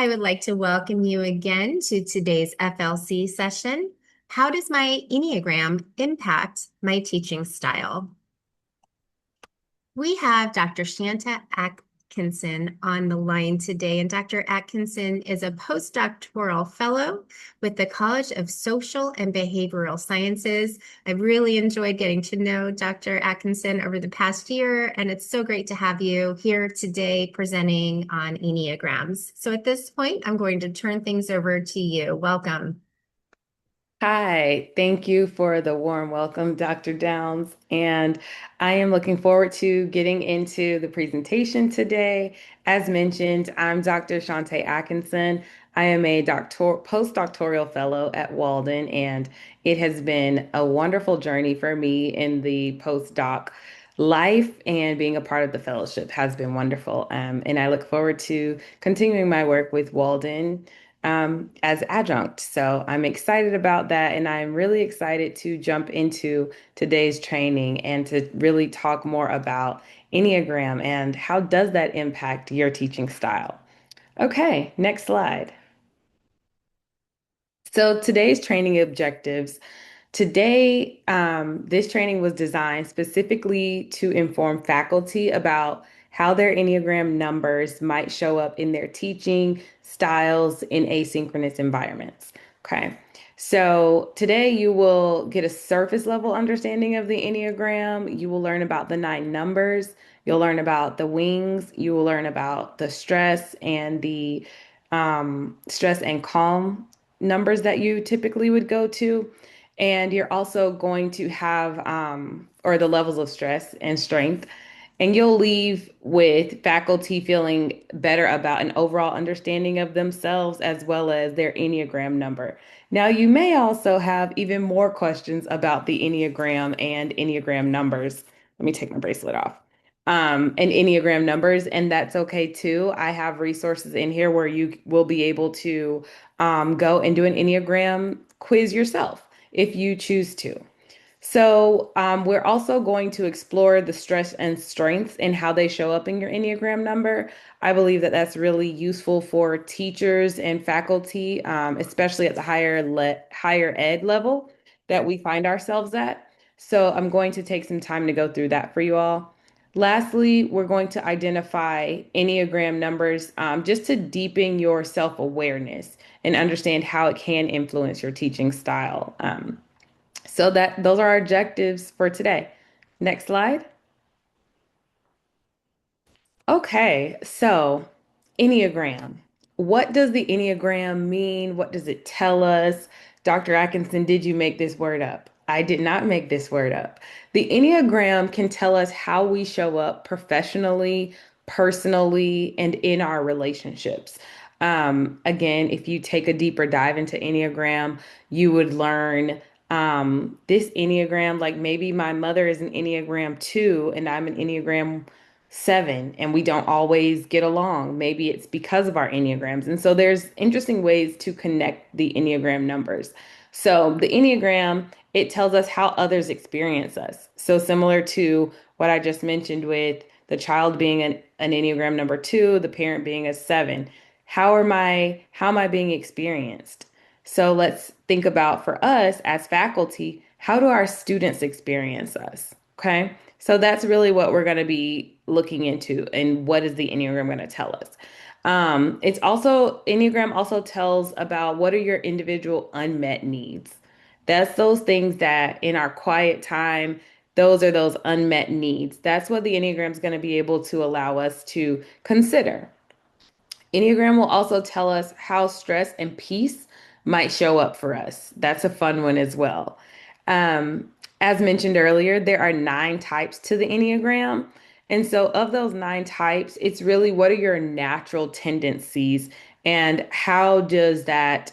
I would like to welcome you again to today's FLC session. How does my Enneagram impact my teaching style? We have Dr. Shanta Atkinson on the line today, and Dr. Atkinson is a postdoctoral fellow with the College of Social and Behavioral Sciences. I've really enjoyed getting to know Dr. Atkinson over the past year, and it's so great to have you here today presenting on Enneagrams. So at this point, I'm going to turn things over to you. Welcome. Hi, thank you for the warm welcome, Dr. Downs. And I am looking forward to getting into the presentation today. As mentioned, I'm Dr. Shanta Atkinson. I am a postdoctoral fellow at Walden, and it has been a wonderful journey for me in the postdoc life, and being a part of the fellowship has been wonderful. And I look forward to continuing my work with Walden as adjunct. So I'm excited about that. And I'm really excited to jump into today's training and to really talk more about Enneagram and how does that impact your teaching style. Okay, next slide. So today's training objectives. Today, this training was designed specifically to inform faculty about how their Enneagram numbers might show up in their teaching styles in asynchronous environments. Okay. So today you will get a surface level understanding of the Enneagram. You will learn about the nine numbers. You'll learn about the wings. You will learn about the stress and calm numbers that you typically would go to. And you're also going to have, or the levels of stress and strength. And you'll leave with faculty feeling better about an overall understanding of themselves as well as their Enneagram number. Now, you may also have even more questions about the Enneagram and Enneagram numbers. Let me take my bracelet off. And Enneagram numbers, and that's okay too. I have resources in here where you will be able to go and do an Enneagram quiz yourself if you choose to. So, we're also going to explore the stress and strengths and how they show up in your Enneagram number. I believe that that's really useful for teachers and faculty, especially at the higher ed level that we find ourselves at. So, I'm going to take some time to go through that for you all. Lastly, we're going to identify Enneagram numbers just to deepen your self-awareness and understand how it can influence your teaching style. So that those are our objectives for today. Next slide. Okay, so Enneagram. What does the Enneagram mean? What does it tell us? Dr. Atkinson, did you make this word up? I did not make this word up. The Enneagram can tell us how we show up professionally, personally, and in our relationships. Again, if you take a deeper dive into Enneagram, you would learn this Enneagram, like maybe my mother is an Enneagram 2 and I'm an Enneagram 7 and we don't always get along. Maybe it's because of our Enneagrams. And so there's interesting ways to connect the Enneagram numbers. So the Enneagram, it tells us how others experience us. So similar to what I just mentioned with the child being an Enneagram number 2, the parent being a 7. How am I being experienced? So let's think about for us as faculty, how do our students experience us? Okay. So that's really what we're going to be looking into and what is the Enneagram going to tell us. Enneagram also tells about what are your individual unmet needs. That's those things that in our quiet time, those are those unmet needs. That's what the Enneagram is going to be able to allow us to consider. Enneagram will also tell us how stress and peace might show up for us. That's a fun one as well. Um, as mentioned earlier, there are nine types to the Enneagram. And so, of those nine types, it's really what are your natural tendencies and how does that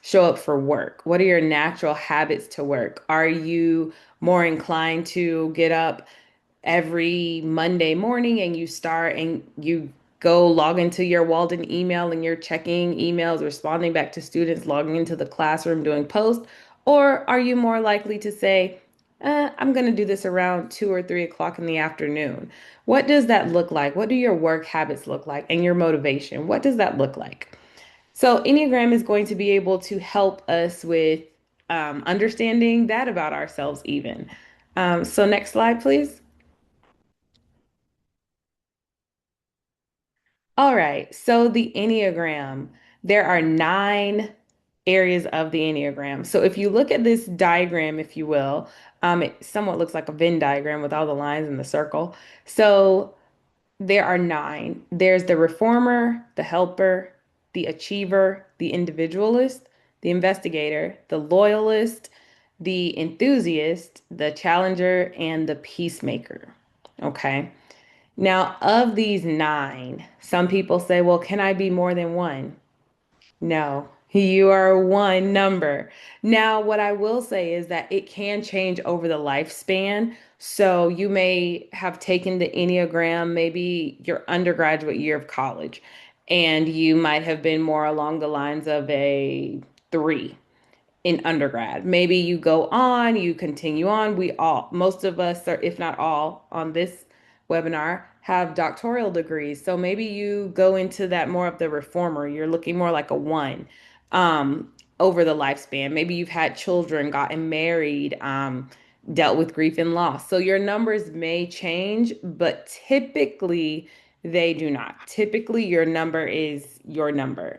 show up for work? What are your natural habits to work? Are you more inclined to get up every Monday morning and you start and you go log into your Walden email and you're checking emails, responding back to students, logging into the classroom, doing posts? Or are you more likely to say, I'm going to do this around 2 or 3 o'clock in the afternoon. What does that look like? What do your work habits look like and your motivation? What does that look like? So, Enneagram is going to be able to help us with understanding that about ourselves, even. So, next slide, please. All right. So, the Enneagram, there are 9 areas of the Enneagram. So, if you look at this diagram, if you will, it somewhat looks like a Venn diagram with all the lines in the circle. So, there are 9. There's the reformer, the helper, the achiever, the individualist, the investigator, the loyalist, the enthusiast, the challenger, and the peacemaker. Okay. Now, of these 9, some people say, well, can I be more than one? No, you are one number. Now, what I will say is that it can change over the lifespan. So you may have taken the Enneagram, maybe your undergraduate year of college, and you might have been more along the lines of a 3 in undergrad. Maybe you go on, you continue on. Most of us, or if not all, on this webinar have doctoral degrees. So maybe you go into that more of the reformer. You're looking more like a 1 um, over the lifespan. Maybe you've had children, gotten married, dealt with grief and loss. So your numbers may change, but typically they do not. Typically, your number is your number,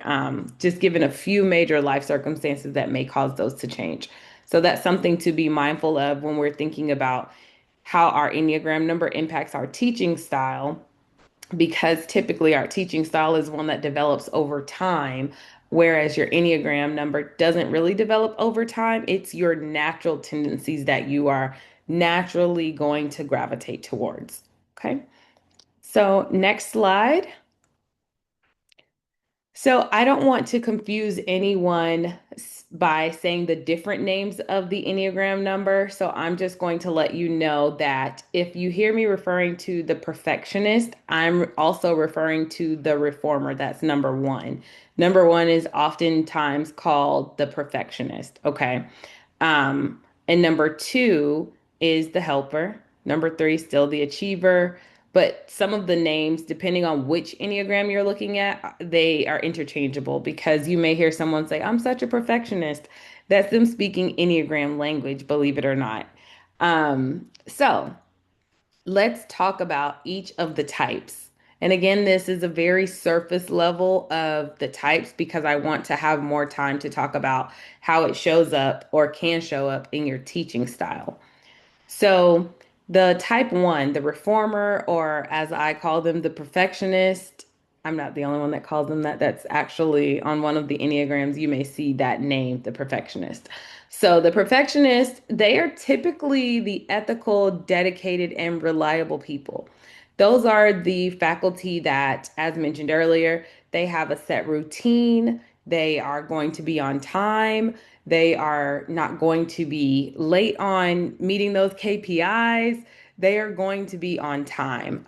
just given a few major life circumstances that may cause those to change. So that's something to be mindful of when we're thinking about how our Enneagram number impacts our teaching style, because typically our teaching style is one that develops over time, whereas your Enneagram number doesn't really develop over time. It's your natural tendencies that you are naturally going to gravitate towards. Okay. So, next slide. So I don't want to confuse anyone by saying the different names of the Enneagram number. So I'm just going to let you know that if you hear me referring to the perfectionist, I'm also referring to the reformer. That's number 1. Number 1 is oftentimes called the perfectionist. Okay. And number 2 is the helper. Number 3, still the achiever. But some of the names, depending on which Enneagram you're looking at, they are interchangeable, because you may hear someone say, I'm such a perfectionist. That's them speaking Enneagram language, believe it or not. So let's talk about each of the types. And again, this is a very surface level of the types because I want to have more time to talk about how it shows up or can show up in your teaching style. So, the type 1, the reformer, or as I call them, the perfectionist, I'm not the only one that calls them that. That's actually on one of the Enneagrams, you may see that name, the perfectionist. So, the perfectionist, they are typically the ethical, dedicated, and reliable people. Those are the faculty that, as mentioned earlier, they have a set routine, they are going to be on time, they are not going to be late on meeting those KPIs. They are going to be on time.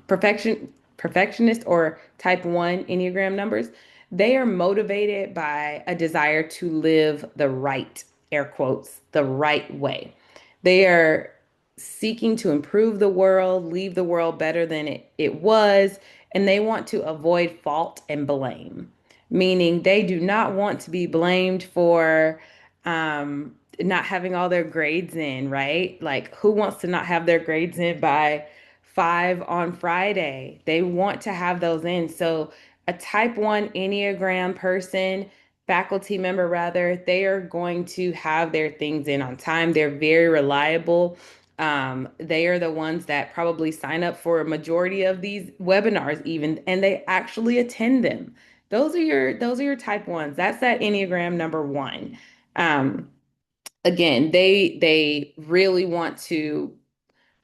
Perfectionist or type 1 Enneagram numbers, they are motivated by a desire to live the right, air quotes, the right way. They are seeking to improve the world, leave the world better than it was, and they want to avoid fault and blame, meaning they do not want to be blamed for not having all their grades in, right? Like, who wants to not have their grades in by 5 on Friday? They want to have those in. So, a type 1 Enneagram person, faculty member rather, they are going to have their things in on time. They're very reliable. They are the ones that probably sign up for a majority of these webinars even, and they actually attend them. Those are your type 1s. That's that Enneagram number 1. Um, Again, they really want to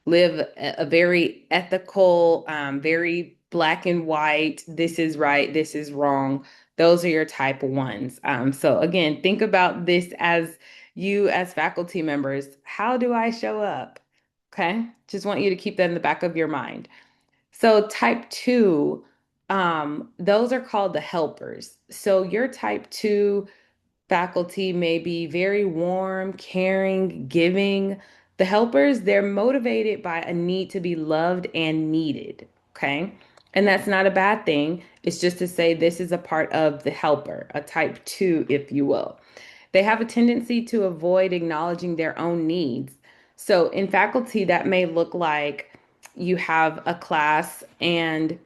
live a very ethical, very black and white. This is right, this is wrong. Those are your type 1s. So again, think about this as you as faculty members. How do I show up? Okay, just want you to keep that in the back of your mind. So type 2, those are called the helpers. So your type 2 faculty may be very warm, caring, giving. The helpers, they're motivated by a need to be loved and needed. Okay. And that's not a bad thing. It's just to say this is a part of the helper, a type two, if you will. They have a tendency to avoid acknowledging their own needs. So in faculty, that may look like you have a class and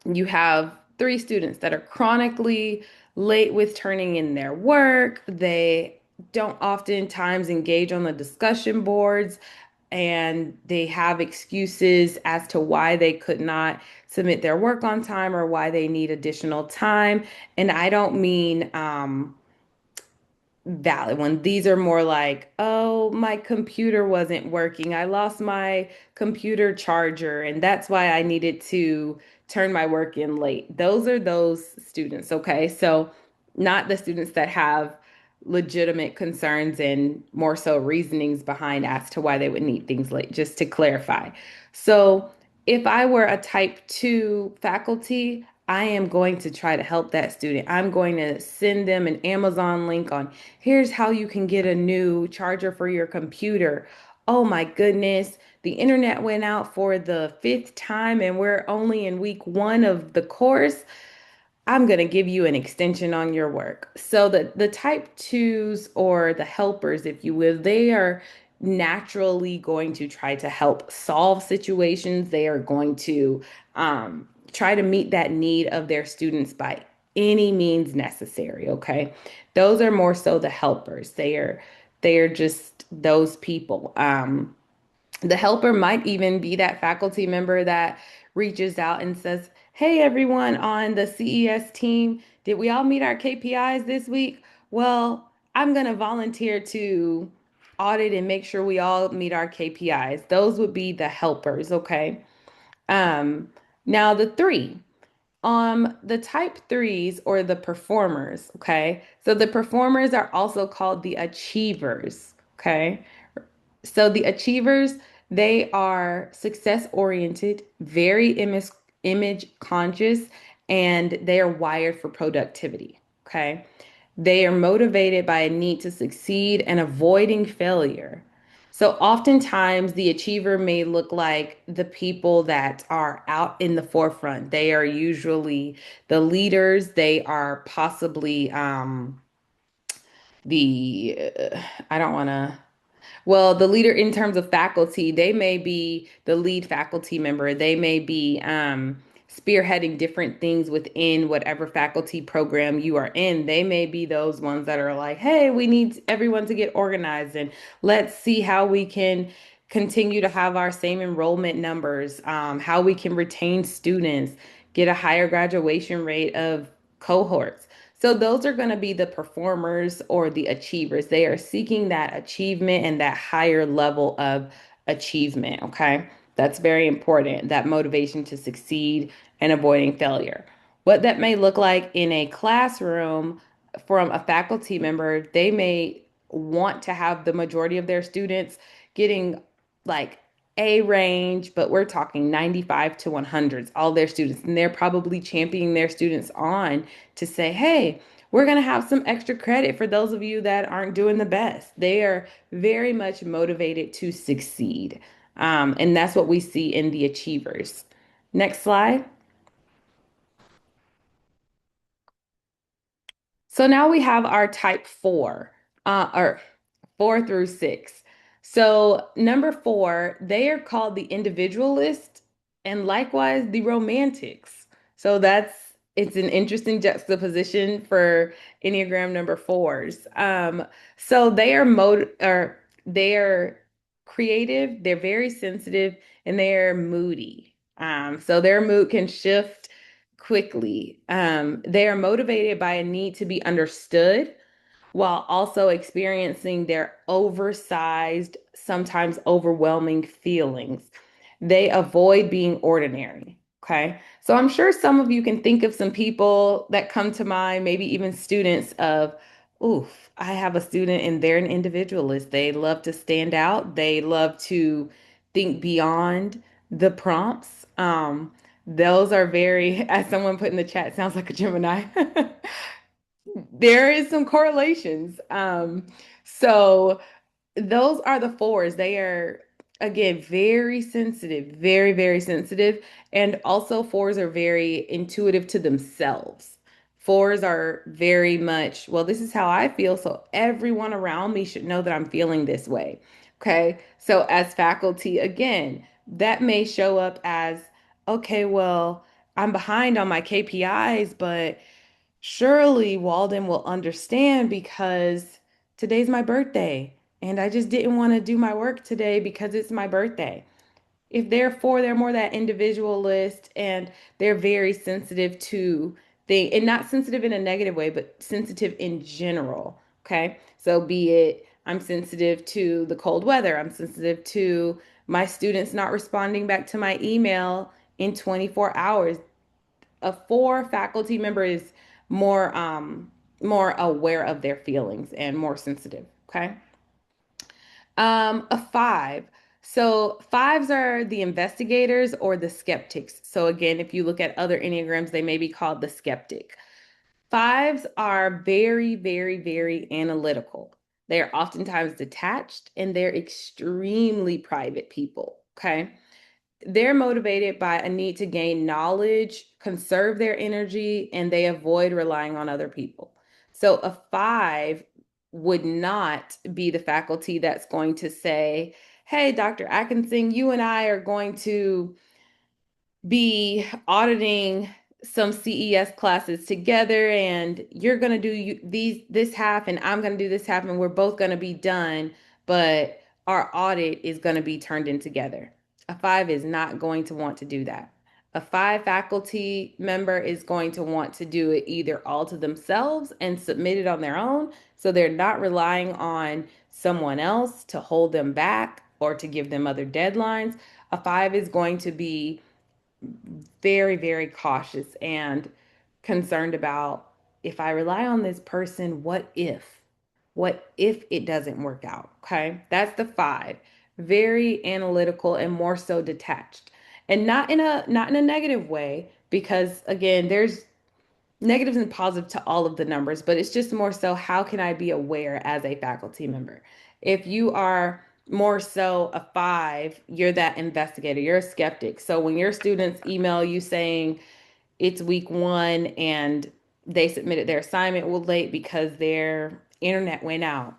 you have three students that are chronically late with turning in their work. They don't oftentimes engage on the discussion boards and they have excuses as to why they could not submit their work on time or why they need additional time. And I don't mean valid one. These are more like, oh, my computer wasn't working. I lost my computer charger, and that's why I needed to turn my work in late. Those are those students, okay? So, not the students that have legitimate concerns and more so reasonings behind as to why they would need things late, just to clarify. So, if I were a type two faculty, I am going to try to help that student. I'm going to send them an Amazon link on here's how you can get a new charger for your computer. Oh my goodness, the internet went out for the fifth time and we're only in week one of the course. I'm going to give you an extension on your work. So the type twos or the helpers, if you will, they are naturally going to try to help solve situations. They are going to try to meet that need of their students by any means necessary. Okay. Those are more so the helpers. They are just those people. The helper might even be that faculty member that reaches out and says, hey, everyone on the CES team, did we all meet our KPIs this week? Well, I'm going to volunteer to audit and make sure we all meet our KPIs. Those would be the helpers, okay? Um, Now the three, the type threes or the performers, okay? So the performers are also called the achievers, okay? So the achievers, they are success oriented, very image conscious, and they are wired for productivity. Okay. They are motivated by a need to succeed and avoiding failure. So oftentimes the achiever may look like the people that are out in the forefront. They are usually the leaders. They are possibly I don't want to well, the leader in terms of faculty, they may be the lead faculty member. They may be spearheading different things within whatever faculty program you are in. They may be those ones that are like, hey, we need everyone to get organized and let's see how we can continue to have our same enrollment numbers, how we can retain students, get a higher graduation rate of cohorts. So those are going to be the performers or the achievers. They are seeking that achievement and that higher level of achievement. Okay. That's very important, that motivation to succeed and avoiding failure. What that may look like in a classroom from a faculty member, they may want to have the majority of their students getting like A range, but we're talking 95 to 100s, all their students. And they're probably championing their students on to say, hey, we're going to have some extra credit for those of you that aren't doing the best. They are very much motivated to succeed. And that's what we see in the achievers. Next slide. So now we have our type four, or 4 through 6. So number four, they are called the individualist and likewise the romantics. So it's an interesting juxtaposition for Enneagram number fours. So they are creative, they're very sensitive, and they're moody. So their mood can shift quickly. They are motivated by a need to be understood while also experiencing their oversized, sometimes overwhelming feelings. They avoid being ordinary. Okay. So I'm sure some of you can think of some people that come to mind, maybe even students of, oof, I have a student and they're an individualist. They love to stand out. They love to think beyond the prompts. Those are very, as someone put in the chat, sounds like a Gemini. There is some correlations. So Those are the fours. They are, again, very sensitive, very, very sensitive. And also, fours are very intuitive to themselves. Fours are very much, well, this is how I feel. So everyone around me should know that I'm feeling this way. Okay. So, as faculty, again, that may show up as, okay, well, I'm behind on my KPIs, but surely Walden will understand because today's my birthday and I just didn't want to do my work today because it's my birthday. If therefore they're more that individualist and they're very sensitive to things, and not sensitive in a negative way, but sensitive in general. Okay. So be it I'm sensitive to the cold weather, I'm sensitive to my students not responding back to my email in 24 hours. A four faculty member is more aware of their feelings and more sensitive. Okay. A five. So fives are the investigators or the skeptics. So again, if you look at other Enneagrams, they may be called the skeptic. Fives are very, very, very analytical. They're oftentimes detached and they're extremely private people. Okay. They're motivated by a need to gain knowledge, conserve their energy, and they avoid relying on other people. So a five would not be the faculty that's going to say, hey, Dr. Atkinson, you and I are going to be auditing some CES classes together and you're going to do these this half and I'm going to do this half and we're both going to be done, but our audit is going to be turned in together. A five is not going to want to do that. A five faculty member is going to want to do it either all to themselves and submit it on their own, so they're not relying on someone else to hold them back or to give them other deadlines. A five is going to be very, very cautious and concerned about, if I rely on this person, what if? What if it doesn't work out? Okay. That's the five. Very analytical and more so detached. And not in a negative way, because again, there's negatives and positives to all of the numbers, but it's just more so how can I be aware as a faculty member? If you are more so a five, you're that investigator, you're a skeptic. So when your students email you saying it's week one and they submitted their assignment late because their internet went out,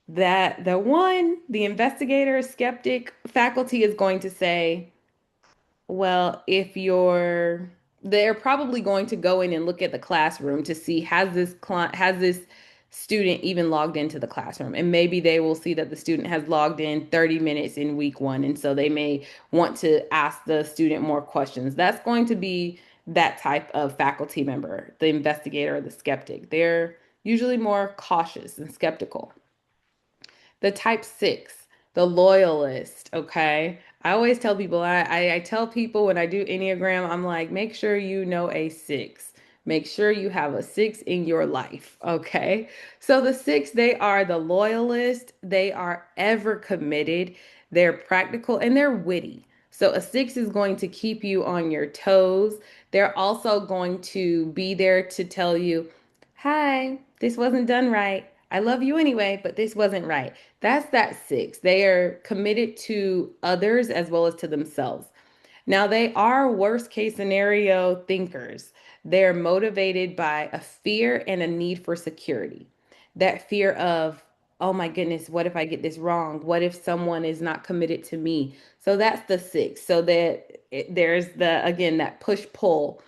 that the investigator, skeptic faculty is going to say, well, if you're, they're probably going to go in and look at the classroom to see has this student even logged into the classroom, and maybe they will see that the student has logged in 30 minutes in week one, and so they may want to ask the student more questions. That's going to be that type of faculty member, the investigator or the skeptic. They're usually more cautious and skeptical. The type six, the loyalist. Okay. I always tell people, I tell people when I do Enneagram, I'm like, make sure you know a six. Make sure you have a six in your life. Okay. So the six, they are the loyalist. They are ever committed. They're practical and they're witty. So a six is going to keep you on your toes. They're also going to be there to tell you, hi, this wasn't done right. I love you anyway, but this wasn't right. That's that six. They are committed to others as well as to themselves. Now, they are worst case scenario thinkers. They're motivated by a fear and a need for security. That fear of, oh my goodness, what if I get this wrong? What if someone is not committed to me? So that's the six. So that there's again, that push pull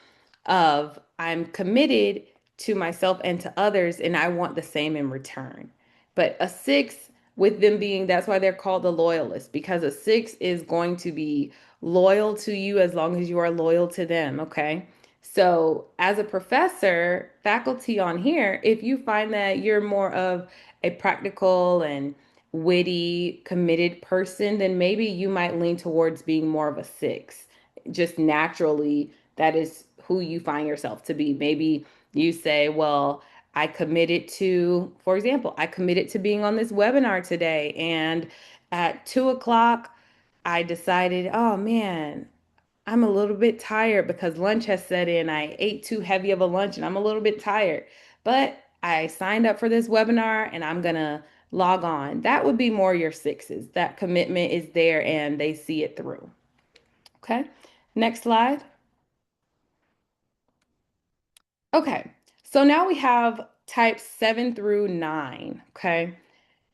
of I'm committed to myself and to others, and I want the same in return. But a six, with them being, that's why they're called the loyalists, because a six is going to be loyal to you as long as you are loyal to them. Okay. So, as a professor, faculty on here, if you find that you're more of a practical and witty, committed person, then maybe you might lean towards being more of a six. Just naturally, that is who you find yourself to be. Maybe you say, well, I committed to, for example, I committed to being on this webinar today. And at 2 o'clock, I decided, oh man, I'm a little bit tired because lunch has set in. I ate too heavy of a lunch and I'm a little bit tired. But I signed up for this webinar and I'm going to log on. That would be more your sixes. That commitment is there and they see it through. Okay. Next slide. Okay. So now we have types 7 through 9. Okay.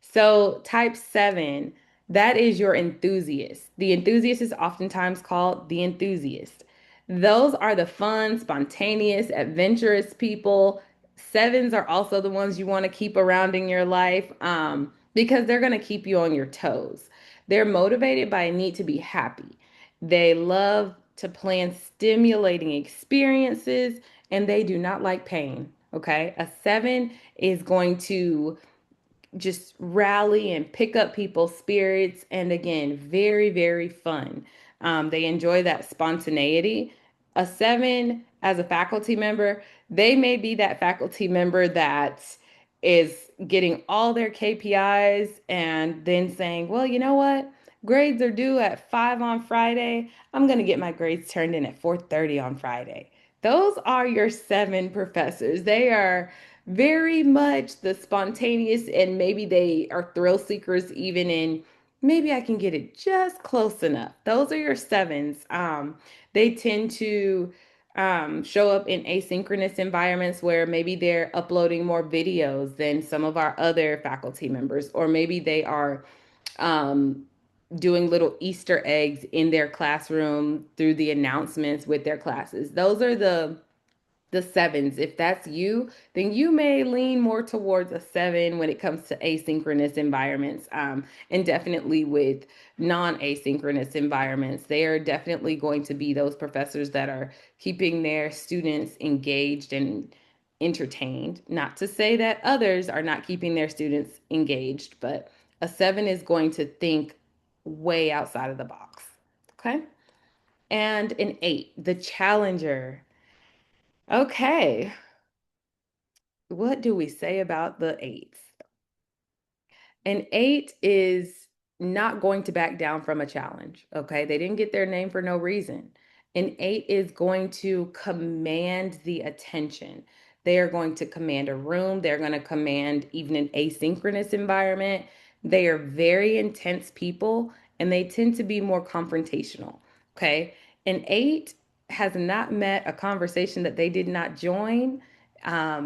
So, type 7, that is your enthusiast. The enthusiast is oftentimes called the enthusiast. Those are the fun, spontaneous, adventurous people. Sevens are also the ones you want to keep around in your life because they're going to keep you on your toes. They're motivated by a need to be happy. They love to plan stimulating experiences and they do not like pain. Okay. A 7 is going to just rally and pick up people's spirits. And again, very, very fun. They enjoy that spontaneity. A 7, as a faculty member, they may be that faculty member that is getting all their KPIs and then saying, well, you know what? Grades are due at 5 on Friday. I'm going to get my grades turned in at 4:30 on Friday. Those are your 7 professors. They are very much the spontaneous, and maybe they are thrill seekers even in maybe I can get it just close enough. Those are your 7s. They tend to show up in asynchronous environments where maybe they're uploading more videos than some of our other faculty members, or maybe they are um, doing little Easter eggs in their classroom through the announcements with their classes. Those are the 7s. If that's you, then you may lean more towards a 7 when it comes to asynchronous environments. And definitely with non-asynchronous environments, they are definitely going to be those professors that are keeping their students engaged and entertained. Not to say that others are not keeping their students engaged, but a 7 is going to think way outside of the box. Okay. And an 8, the challenger. Okay, what do we say about the 8s? An 8 is not going to back down from a challenge. Okay, they didn't get their name for no reason. An 8 is going to command the attention. They are going to command a room. They're going to command even an asynchronous environment. They are very intense people and they tend to be more confrontational. Okay, an 8 has not met a conversation that they did not join.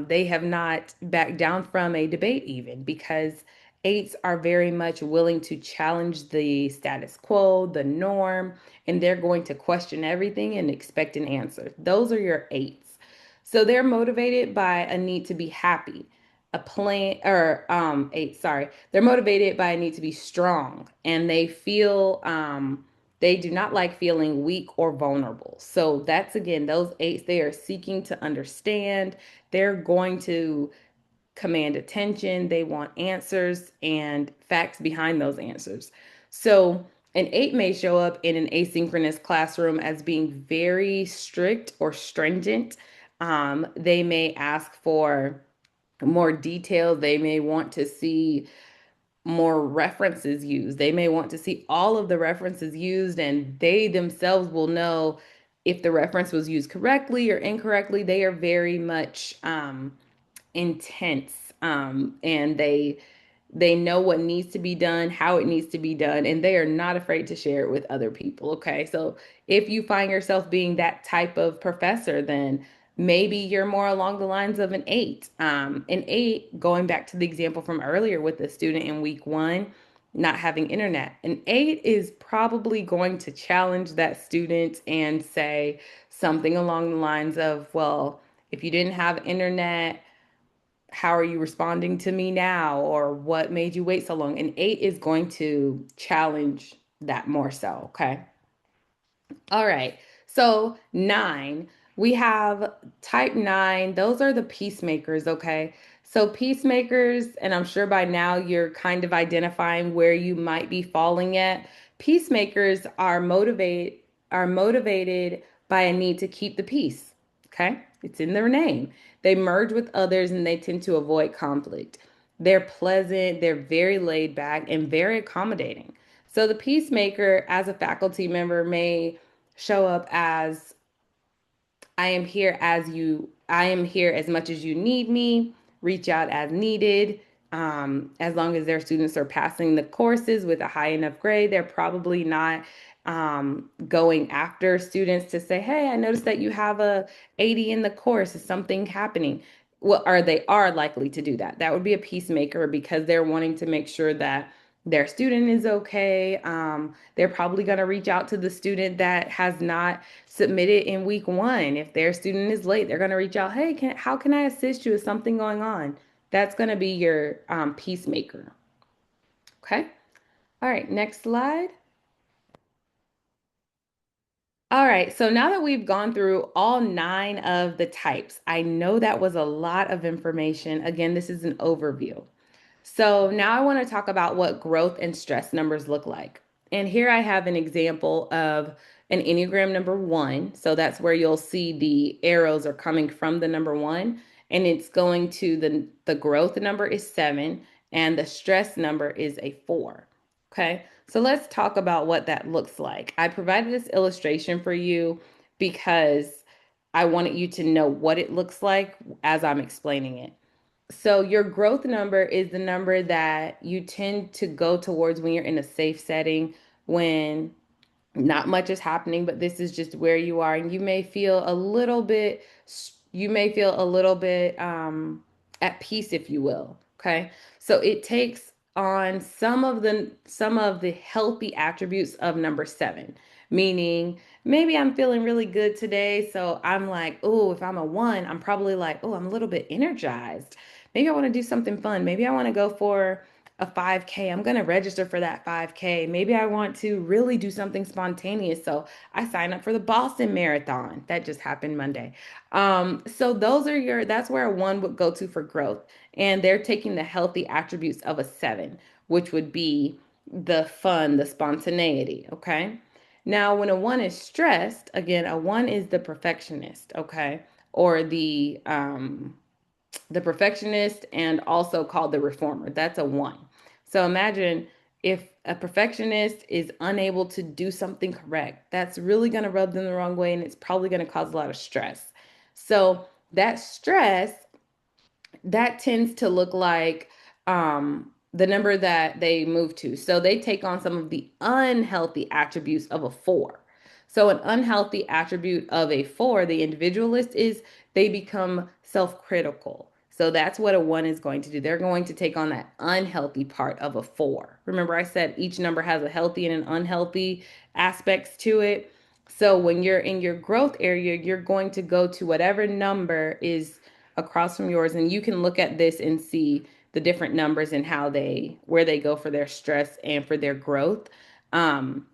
They have not backed down from a debate, even because 8s are very much willing to challenge the status quo, the norm, and they're going to question everything and expect an answer. Those are your 8s. So they're motivated by a need to be happy, a plan, or 8, sorry. They're motivated by a need to be strong, and they feel they do not like feeling weak or vulnerable. So that's again, those 8s, they are seeking to understand. They're going to command attention. They want answers and facts behind those answers. So, an 8 may show up in an asynchronous classroom as being very strict or stringent. They may ask for more detail. They may want to see more references used. They may want to see all of the references used, and they themselves will know if the reference was used correctly or incorrectly. They are very much intense, and they know what needs to be done, how it needs to be done, and they are not afraid to share it with other people. Okay, so if you find yourself being that type of professor, then maybe you're more along the lines of an 8. An 8, going back to the example from earlier with the student in week 1 not having internet, an 8 is probably going to challenge that student and say something along the lines of, well, if you didn't have internet, how are you responding to me now? Or what made you wait so long? An 8 is going to challenge that more so. Okay. All right. So 9, we have type 9. Those are the peacemakers. Okay. So peacemakers, and I'm sure by now you're kind of identifying where you might be falling at. Peacemakers are motivated by a need to keep the peace. Okay. It's in their name. They merge with others and they tend to avoid conflict. They're pleasant, they're very laid back and very accommodating. So the peacemaker as a faculty member may show up as, I am here as much as you need me, reach out as needed, as long as their students are passing the courses with a high enough grade, they're probably not going after students to say, "Hey, I noticed that you have a 80 in the course. Is something happening?" Well, or they are likely to do that. That would be a peacemaker because they're wanting to make sure that their student is okay. They're probably going to reach out to the student that has not submitted in week one. If their student is late, they're going to reach out, "Hey, how can I assist you? Is something going on?" That's going to be your peacemaker. Okay. All right. Next slide. All right. So now that we've gone through all 9 of the types, I know that was a lot of information. Again, this is an overview. So now I want to talk about what growth and stress numbers look like. And here I have an example of an Enneagram number 1. So that's where you'll see the arrows are coming from the number 1, and it's going to the growth number is 7 and the stress number is a 4. Okay? So let's talk about what that looks like. I provided this illustration for you because I wanted you to know what it looks like as I'm explaining it. So your growth number is the number that you tend to go towards when you're in a safe setting, when not much is happening, but this is just where you are, and you may feel a little bit at peace, if you will. Okay, so it takes on some of the healthy attributes of number 7, meaning maybe I'm feeling really good today, so I'm like, oh, if I'm a 1, I'm probably like, oh, I'm a little bit energized. Maybe I want to do something fun. Maybe I want to go for a 5K. I'm going to register for that 5K. Maybe I want to really do something spontaneous. So I sign up for the Boston Marathon. That just happened Monday. So that's where a 1 would go to for growth. And they're taking the healthy attributes of a 7, which would be the fun, the spontaneity. Okay. Now, when a 1 is stressed, again, a 1 is the perfectionist. Okay. Or the perfectionist and also called the reformer. That's a 1. So imagine if a perfectionist is unable to do something correct, that's really going to rub them the wrong way and it's probably going to cause a lot of stress. So that stress that tends to look like the number that they move to. So they take on some of the unhealthy attributes of a 4. So an unhealthy attribute of a 4, the individualist, is they become self-critical. So that's what a 1 is going to do. They're going to take on that unhealthy part of a 4. Remember, I said each number has a healthy and an unhealthy aspects to it. So when you're in your growth area, you're going to go to whatever number is across from yours, and you can look at this and see the different numbers and where they go for their stress and for their growth, um,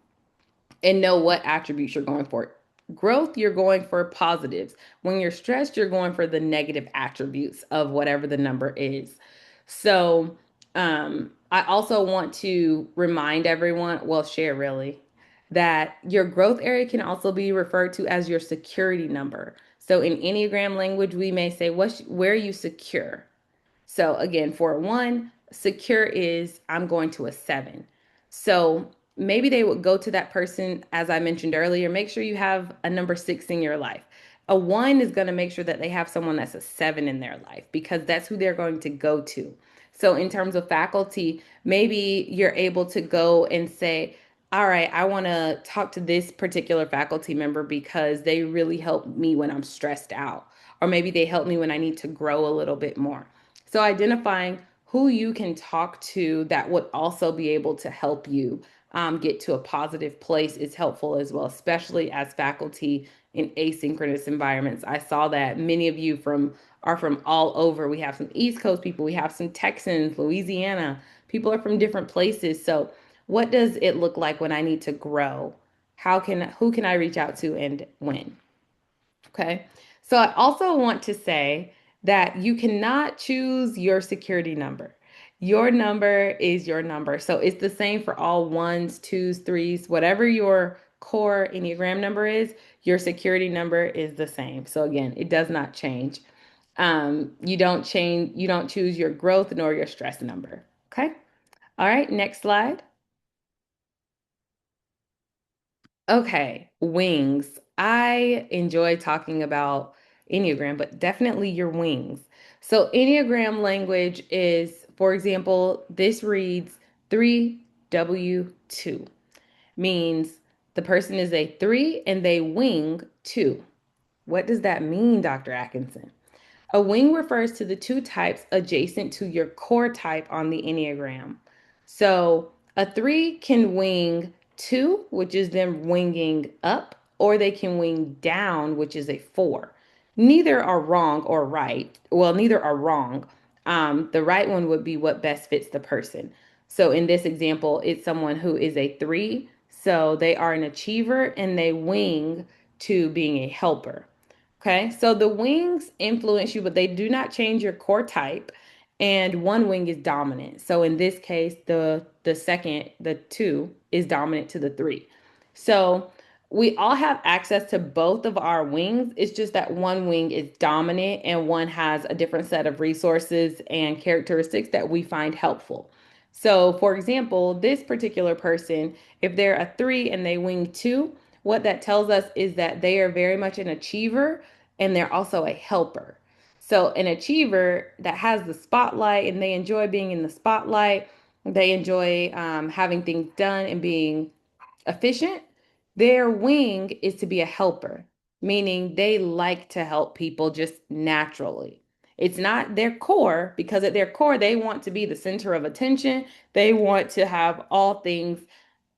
and know what attributes you're going for. Growth, you're going for positives. When you're stressed, you're going for the negative attributes of whatever the number is. So I also want to remind everyone, well, share really, that your growth area can also be referred to as your security number. So in Enneagram language, we may say, where are you secure? So again, for a 1, secure is I'm going to a 7. So maybe they would go to that person, as I mentioned earlier, make sure you have a number 6 in your life. A 1 is going to make sure that they have someone that's a 7 in their life because that's who they're going to go to. So in terms of faculty, maybe you're able to go and say, all right, I want to talk to this particular faculty member because they really help me when I'm stressed out. Or maybe they help me when I need to grow a little bit more. So identifying who you can talk to that would also be able to help you get to a positive place is helpful as well, especially as faculty in asynchronous environments. I saw that many of you are from all over. We have some East Coast people, we have some Texans, Louisiana. People are from different places. So what does it look like when I need to grow? Who can I reach out to and when? Okay. So I also want to say that you cannot choose your security number. Your number is your number. So it's the same for all 1s, 2s, 3s, whatever your core Enneagram number is, your security number is the same. So again, it does not change. You don't choose your growth nor your stress number. Okay. All right. Next slide. Okay, wings. I enjoy talking about Enneagram, but definitely your wings. So, Enneagram language is For example, this reads 3W2, means the person is a 3 and they wing 2. What does that mean, Dr. Atkinson? A wing refers to the two types adjacent to your core type on the Enneagram. So a 3 can wing 2, which is them winging up, or they can wing down, which is a 4. Neither are wrong or right. Well, neither are wrong. The right one would be what best fits the person. So in this example, it's someone who is a 3. So they are an achiever and they wing to being a helper. Okay, so the wings influence you, but they do not change your core type. And one wing is dominant. So in this case, the second, the 2, is dominant to the 3. So we all have access to both of our wings. It's just that one wing is dominant and one has a different set of resources and characteristics that we find helpful. So, for example, this particular person, if they're a 3 and they wing 2, what that tells us is that they are very much an achiever and they're also a helper. So, an achiever that has the spotlight and they enjoy being in the spotlight, they enjoy having things done and being efficient. Their wing is to be a helper, meaning they like to help people just naturally. It's not their core, because at their core, they want to be the center of attention. They want to have all things,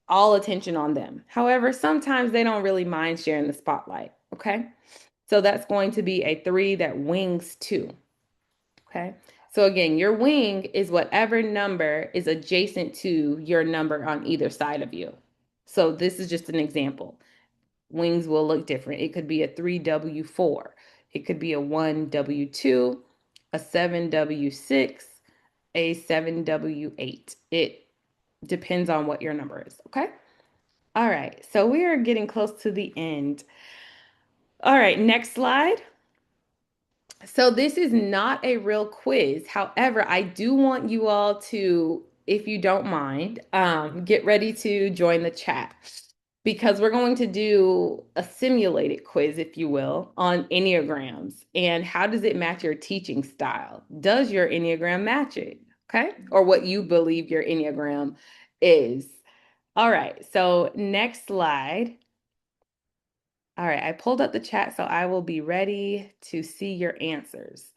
all attention on them. However, sometimes they don't really mind sharing the spotlight. Okay. So that's going to be a 3 that wings 2. Okay. So again, your wing is whatever number is adjacent to your number on either side of you. So this is just an example. Wings will look different. It could be a 3W4. It could be a 1W2, a 7W6, a 7W8. It depends on what your number is. Okay. All right. So we are getting close to the end. All right. Next slide. So this is not a real quiz. However, I do want you all to, if you don't mind, get ready to join the chat because we're going to do a simulated quiz, if you will, on Enneagrams and how does it match your teaching style? Does your Enneagram match it? Okay. Or what you believe your Enneagram is. All right. So next slide. All right, I pulled up the chat, so I will be ready to see your answers.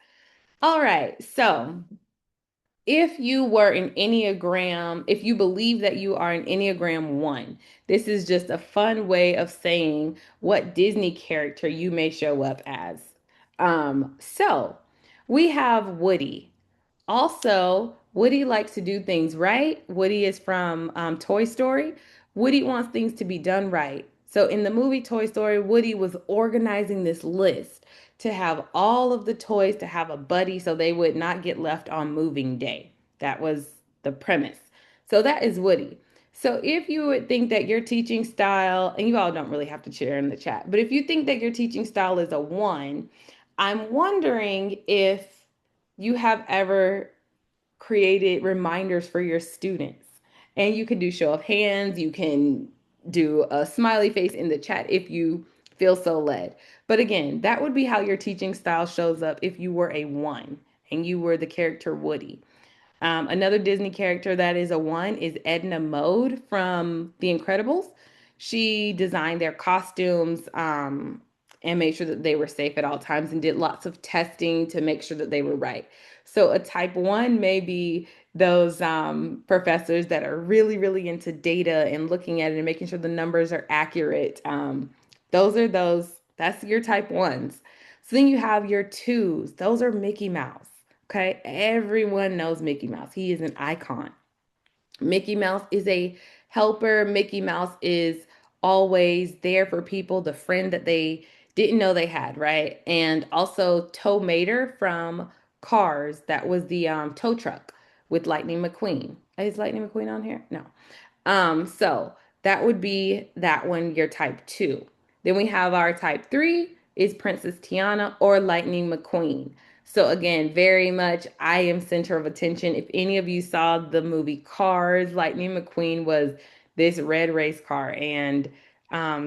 All right, so if you were an Enneagram, if you believe that you are an Enneagram 1, this is just a fun way of saying what Disney character you may show up as. So we have Woody. Also, Woody likes to do things right. Woody is from Toy Story. Woody wants things to be done right. So in the movie Toy Story, Woody was organizing this list to have all of the toys to have a buddy so they would not get left on moving day. That was the premise. So that is Woody. So if you would think that your teaching style, and you all don't really have to share in the chat, but if you think that your teaching style is a 1, I'm wondering if you have ever created reminders for your students. And you can do show of hands, you can do a smiley face in the chat if you feel so led. But again, that would be how your teaching style shows up if you were a 1 and you were the character Woody. Another Disney character that is a 1 is Edna Mode from The Incredibles. She designed their costumes and made sure that they were safe at all times and did lots of testing to make sure that they were right. So a type 1 may be those professors that are really, really into data and looking at it and making sure the numbers are accurate. That's your type 1s. So then you have your 2s. Those are Mickey Mouse. Okay, everyone knows Mickey Mouse. He is an icon. Mickey Mouse is a helper. Mickey Mouse is always there for people, the friend that they didn't know they had, right? And also Tow Mater from Cars. That was the tow truck with Lightning McQueen. Is Lightning McQueen on here? No. So that would be that one, your type 2. Then we have our type 3 is Princess Tiana or Lightning McQueen. So again, very much I am center of attention. If any of you saw the movie Cars, Lightning McQueen was this red race car and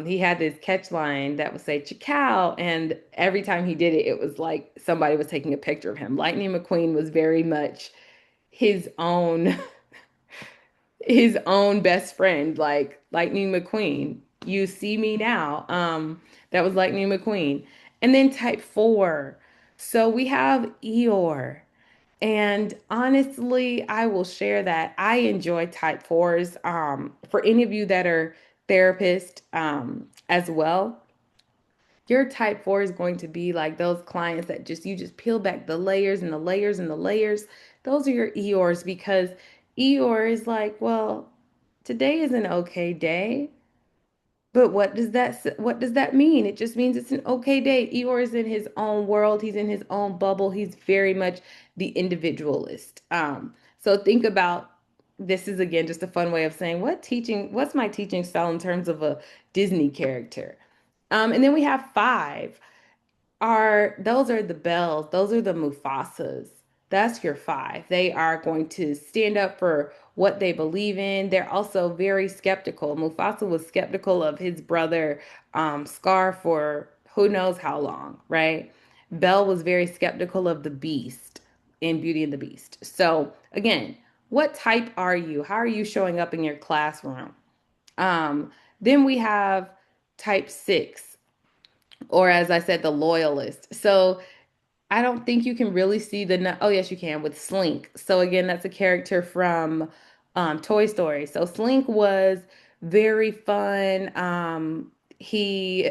he had this catch line that would say "Chicow," and every time he did it, it was like somebody was taking a picture of him. Lightning McQueen was very much his own his own best friend, like Lightning McQueen. You see me now. That was Lightning McQueen. And then type 4. So we have Eeyore. And honestly, I will share that I enjoy type 4s. For any of you that are therapists as well, your type 4 is going to be like those clients that just you just peel back the layers and the layers and the layers. Those are your Eeyores because Eeyore is like, well, today is an okay day. But what does that mean? It just means it's an okay day. Eeyore is in his own world. He's in his own bubble. He's very much the individualist. So think about this is again just a fun way of saying what's my teaching style in terms of a Disney character. And then we have 5 are those are the bells, those are the Mufasas. That's your 5. They are going to stand up for what they believe in. They're also very skeptical. Mufasa was skeptical of his brother Scar for who knows how long, right? Belle was very skeptical of the beast in Beauty and the Beast. So again, what type are you? How are you showing up in your classroom? Then we have type 6, or as I said, the loyalist. So I don't think you can really see oh, yes, you can with Slink. So again, that's a character from Toy Story. So Slink was very fun. He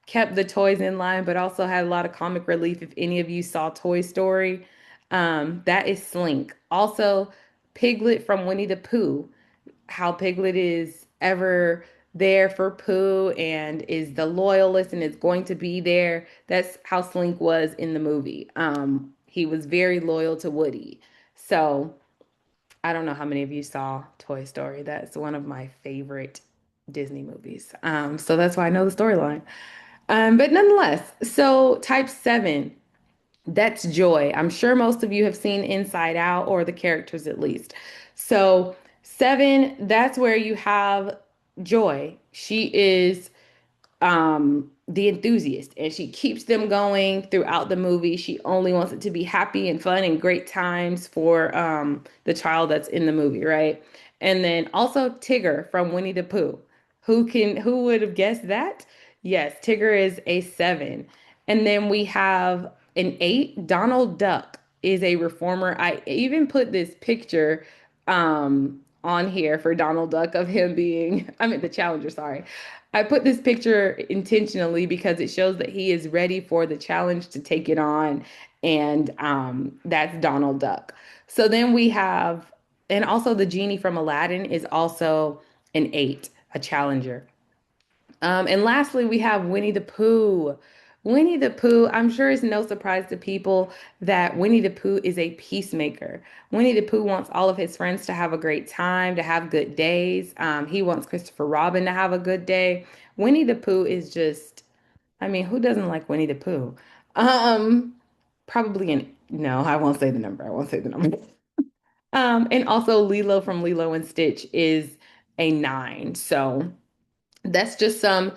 kept the toys in line, but also had a lot of comic relief. If any of you saw Toy Story, that is Slink. Also, Piglet from Winnie the Pooh, how Piglet is ever there for Pooh and is the loyalist and is going to be there. That's how Slink was in the movie. He was very loyal to Woody. So I don't know how many of you saw Toy Story. That's one of my favorite Disney movies. So that's why I know the storyline. But nonetheless, so type 7, that's joy. I'm sure most of you have seen Inside Out or the characters at least. So, 7, that's where you have joy. She is the enthusiast and she keeps them going throughout the movie. She only wants it to be happy and fun and great times for the child that's in the movie, right? And then also Tigger from Winnie the Pooh. Who would have guessed that? Yes, Tigger is a 7. And then we have an 8. Donald Duck is a reformer. I even put this picture on here for Donald Duck of him being, I mean, the challenger, sorry. I put this picture intentionally because it shows that he is ready for the challenge to take it on. And that's Donald Duck. So then we have, and also the genie from Aladdin is also an 8, a challenger. And lastly, we have Winnie the Pooh. Winnie the Pooh, I'm sure it's no surprise to people that Winnie the Pooh is a peacemaker. Winnie the Pooh wants all of his friends to have a great time, to have good days. He wants Christopher Robin to have a good day. Winnie the Pooh is just, I mean, who doesn't like Winnie the Pooh? Um, Probably no, I won't say the number. I won't say the number. And also Lilo from Lilo and Stitch is a 9. So that's just some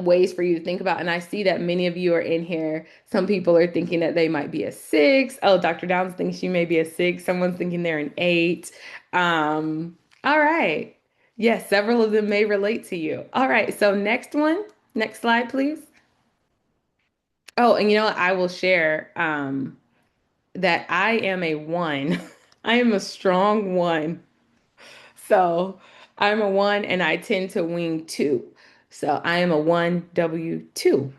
ways for you to think about. And I see that many of you are in here. Some people are thinking that they might be a 6. Oh, Dr. Downs thinks she may be a 6. Someone's thinking they're an 8. All right. Yes, several of them may relate to you. All right, so next slide, please. Oh, and you know what? I will share that I am a 1. I am a strong 1. So I'm a 1 and I tend to wing 2. So I am a 1W2.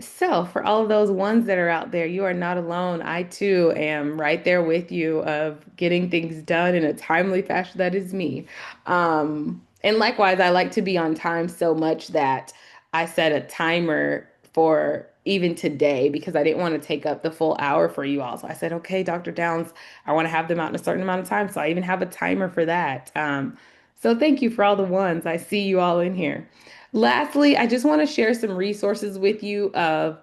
So for all of those ones that are out there, you are not alone. I too am right there with you of getting things done in a timely fashion. That is me. And likewise, I like to be on time so much that I set a timer for even today because I didn't want to take up the full hour for you all. So I said, okay, Dr. Downs, I want to have them out in a certain amount of time. So I even have a timer for that. So thank you for all the ones. I see you all in here. Lastly, I just want to share some resources with you of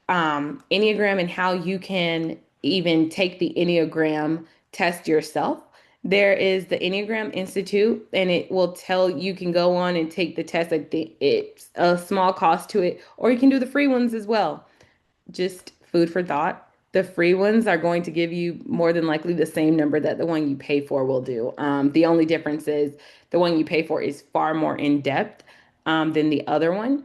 Enneagram and how you can even take the Enneagram test yourself. There is the Enneagram Institute, and it will tell you can go on and take the test. I think it's a small cost to it, or you can do the free ones as well. Just food for thought. The free ones are going to give you more than likely the same number that the one you pay for will do. The only difference is the one you pay for is far more in depth than the other one.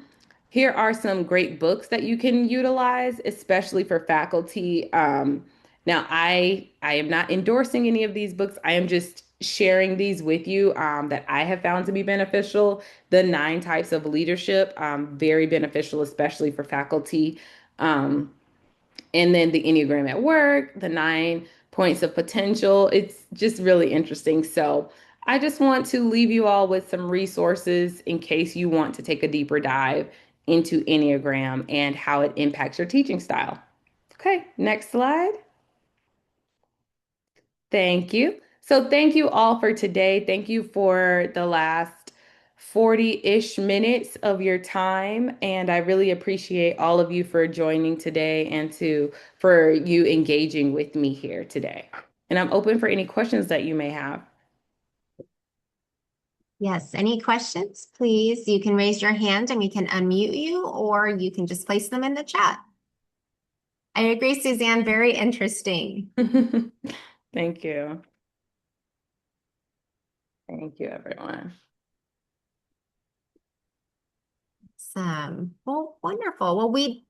Here are some great books that you can utilize, especially for faculty. Now, I am not endorsing any of these books. I am just sharing these with you that I have found to be beneficial. The Nine Types of Leadership, very beneficial, especially for faculty. Um, and then the Enneagram at Work, the 9 points of potential. It's just really interesting. So I just want to leave you all with some resources in case you want to take a deeper dive into Enneagram and how it impacts your teaching style. Okay, next slide. Thank you. So, thank you all for today. Thank you for the last 40-ish minutes of your time. And I really appreciate all of you for joining today and for you engaging with me here today. And I'm open for any questions that you may have. Yes, any questions, please? You can raise your hand and we can unmute you, or you can just place them in the chat. I agree, Suzanne, very interesting. Thank you. Thank you, everyone. Well, wonderful. Well, we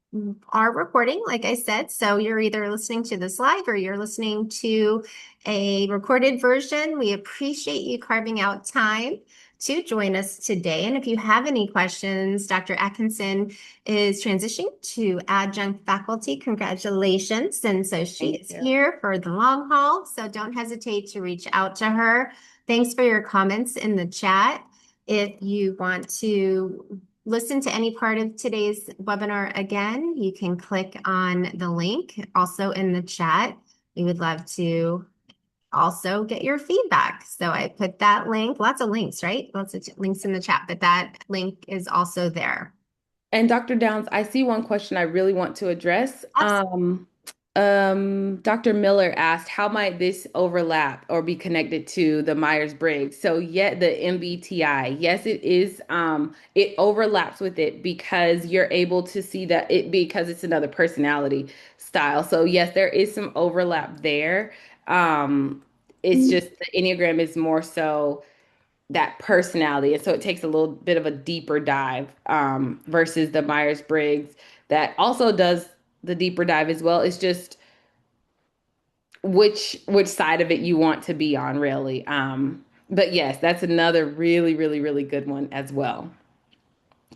are recording, like I said, so you're either listening to this live or you're listening to a recorded version. We appreciate you carving out time to join us today. And if you have any questions, Dr. Atkinson is transitioning to adjunct faculty. Congratulations. And so she Thank is you. here for the long haul. So don't hesitate to reach out to her. Thanks for your comments in the chat. If you want to listen to any part of today's webinar again, you can click on the link also in the chat. We would love to also get your feedback. So I put that link, lots of links, right? Lots of links in the chat, but that link is also there. And Dr. Downs, I see one question I really want to address. Dr. Miller asked, how might this overlap or be connected to the Myers-Briggs? So yet the MBTI, yes, it is. It overlaps with it because you're able to see that because it's another personality style. So yes, there is some overlap there. It's just the Enneagram is more so that personality. And so it takes a little bit of a deeper dive versus the Myers-Briggs that also does the deeper dive as well. It's just which side of it you want to be on, really. But yes, that's another really, really, really good one as well.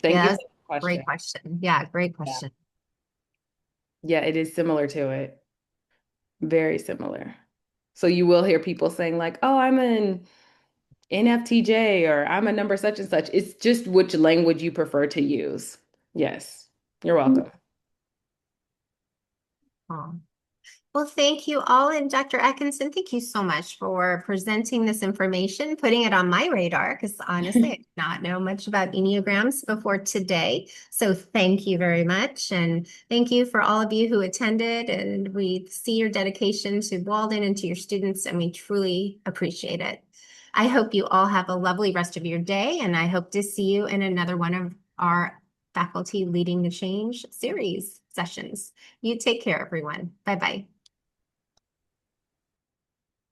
Thank you Yeah, for that's the a great question. question. Yeah, great Yeah. question. Yeah, it is similar to it. Very similar. So you will hear people saying like, "Oh, I'm an NFTJ or I'm a number such and such." It's just which language you prefer to use. Yes. You're welcome. Oh. Well, thank you all. And Dr. Atkinson, thank you so much for presenting this information, putting it on my radar, because honestly, I did not know much about Enneagrams before today. So thank you very much. And thank you for all of you who attended. And we see your dedication to Walden and to your students, and we truly appreciate it. I hope you all have a lovely rest of your day, and I hope to see you in another one of our Faculty Leading the Change series sessions. You take care, everyone. Bye-bye.